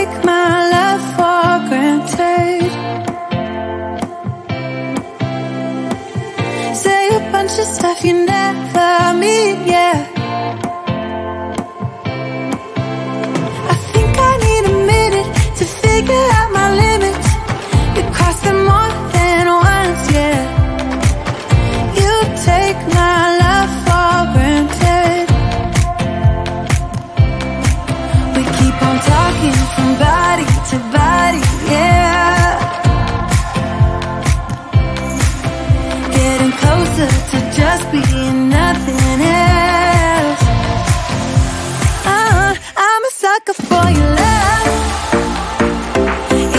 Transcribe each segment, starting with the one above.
take my love for granted. Say a bunch of stuff you never mean, yeah. I think I need a minute to figure out my limits. You cross them more than once, yeah. You take my love for granted. We keep on talking from body to body, yeah. Getting closer to just being nothing else. I'm a sucker for your love,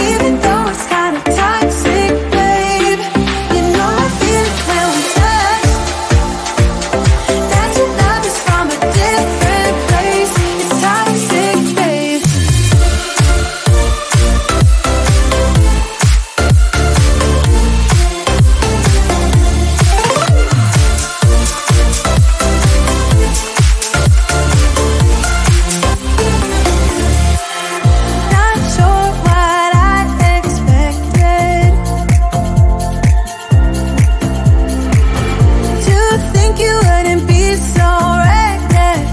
even though it's kind of toxic, babe. You know I feel it when we touch, that your love is from a different place. It's toxic, babe. Not sure what I expected. To think you wouldn't be so reckless.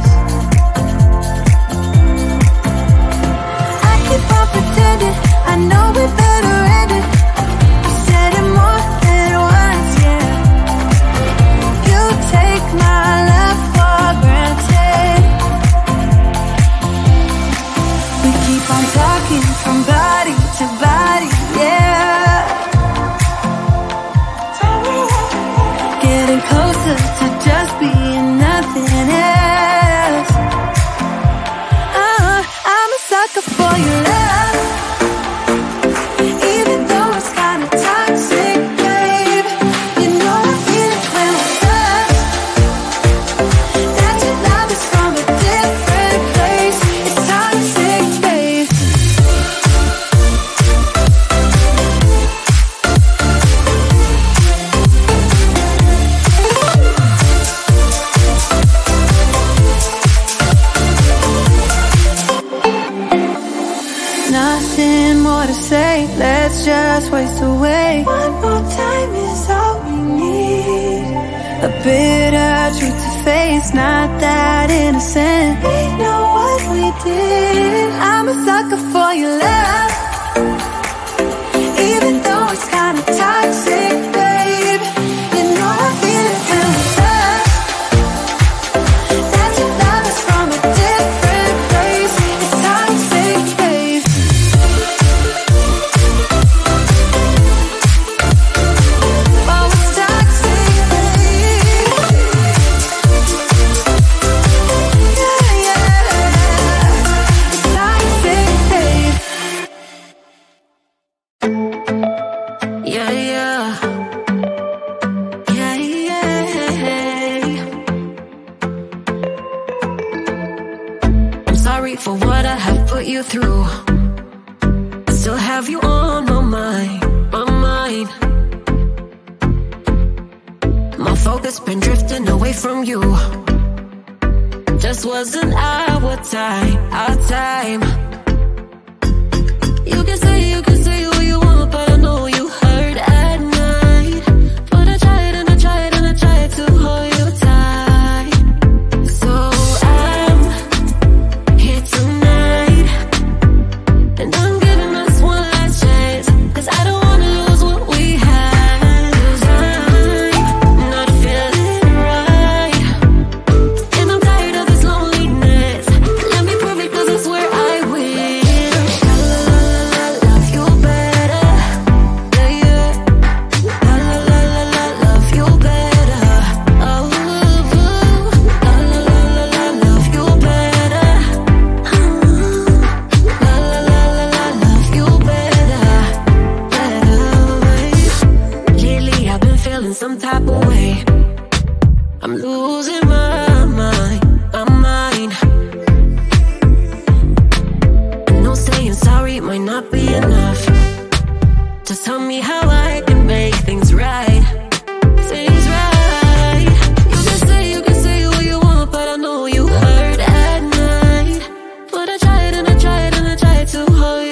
I keep on pretending I know we better end it. I said it more than once, yeah. You take my love for granted. We keep on talking from body to body, yeah. Getting closer to just being nothing else. I'm a sucker for your love, even though it's kind of toxic, babe. You know I feel it when we touch, that your love is from a different place. It's toxic, babe. Nothing more to say, let's just waste away. One more time is all we need. A bitter truth to face, not that innocent. We know what we did. I'm a sucker for your love, even though it's kind of toxic, babe. You know I feel it when we touch, that your love is from a different place. It's toxic, babe. Oh, it's toxic, babe. Yeah, yeah. It's toxic, babe. Yeah, yeah. Yeah, yeah. I'm sorry for what I have put you through. I still have you on my mind, my mind. My focus been drifting away from you. Just wasn't our time, our time. You can say what you want, but I know you hurt at night. But I tried and I tried and I tried to hold you tight. So I'm here tonight, and I'm giving us one last chance, 'cause I don't wanna lose what we had. 'Cause I'm not feeling right, and I'm tired of this loneliness. Let me prove it, 'cause I swear I will. Love you better, yeah, yeah. Love you better. Oh, love you better. Love you better, better. Lately I've been feeling some type of way. I'm losing my mind, my mind. I know saying sorry might not be enough. Just tell me how I can make things right. Things right. You can say what you want, but I know you hurt at night. But I tried and I tried and I tried to hold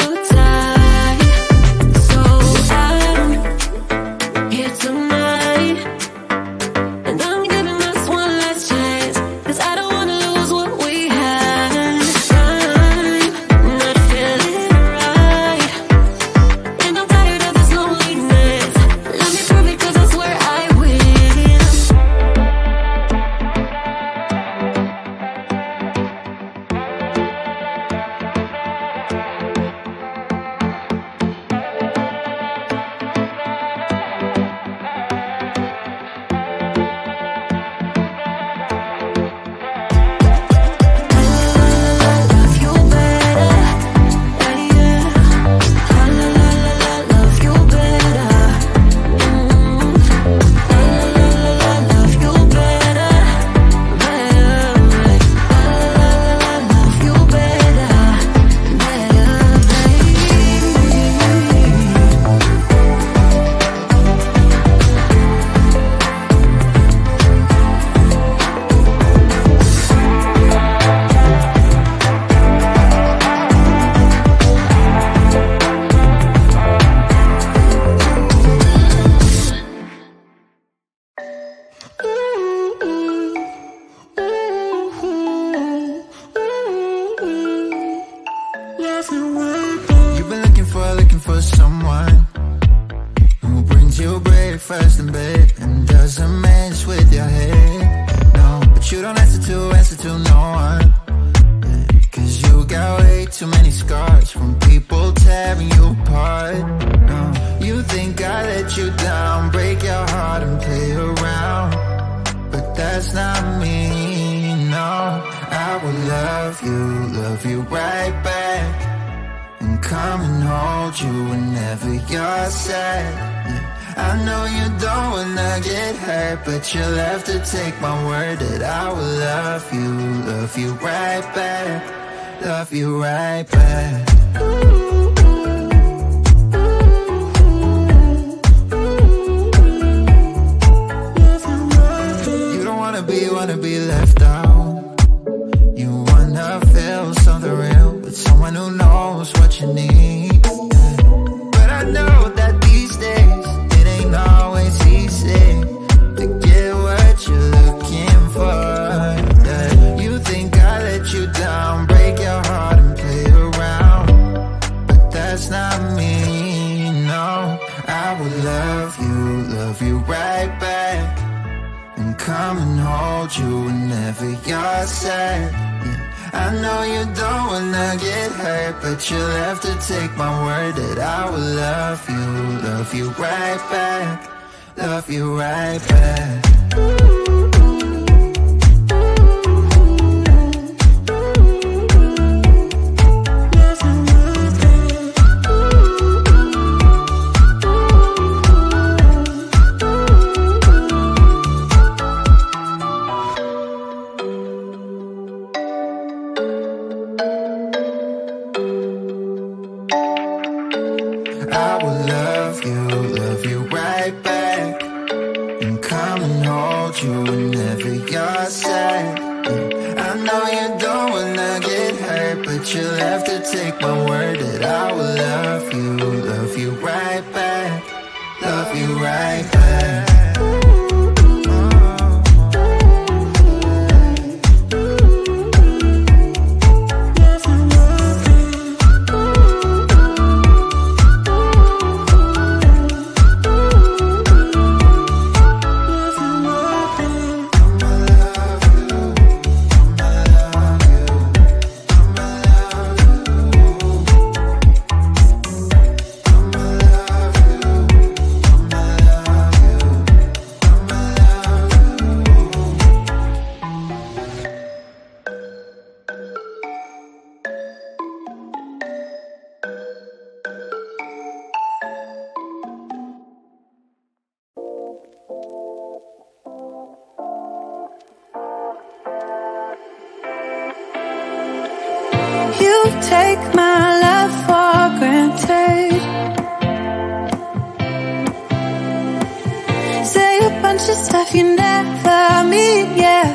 with your head. No, but you don't answer to no one. Yeah, 'cause you got way too many scars from people tearing you apart. No, you think I let you down, break your heart and play around, but that's not me, no. I will love you right back, and come and hold you whenever you're sad. Yeah, I know you don't wanna get hurt, but you'll have to take my word that I will love you right back, love you right back. You don't wanna be left out. You wanna feel something real with someone who knows what you need. Yeah. But I know that these days it ain't always easy to get what you're looking for. Yeah. You think I let you down, break your heart and play around, but that's not me, no. I will love you right back, and come and hold you whenever you're sad. Yeah. I know you don't wanna get hurt, but you'll have to take my word that I will love you right back, love you right back. I will love you right back, and come and hold you whenever you're sad. Yeah. I know you don't wanna get hurt, but you'll have to take my word that I will love you right back, love you right back. You take my love for granted, say a bunch of stuff you never mean, yeah.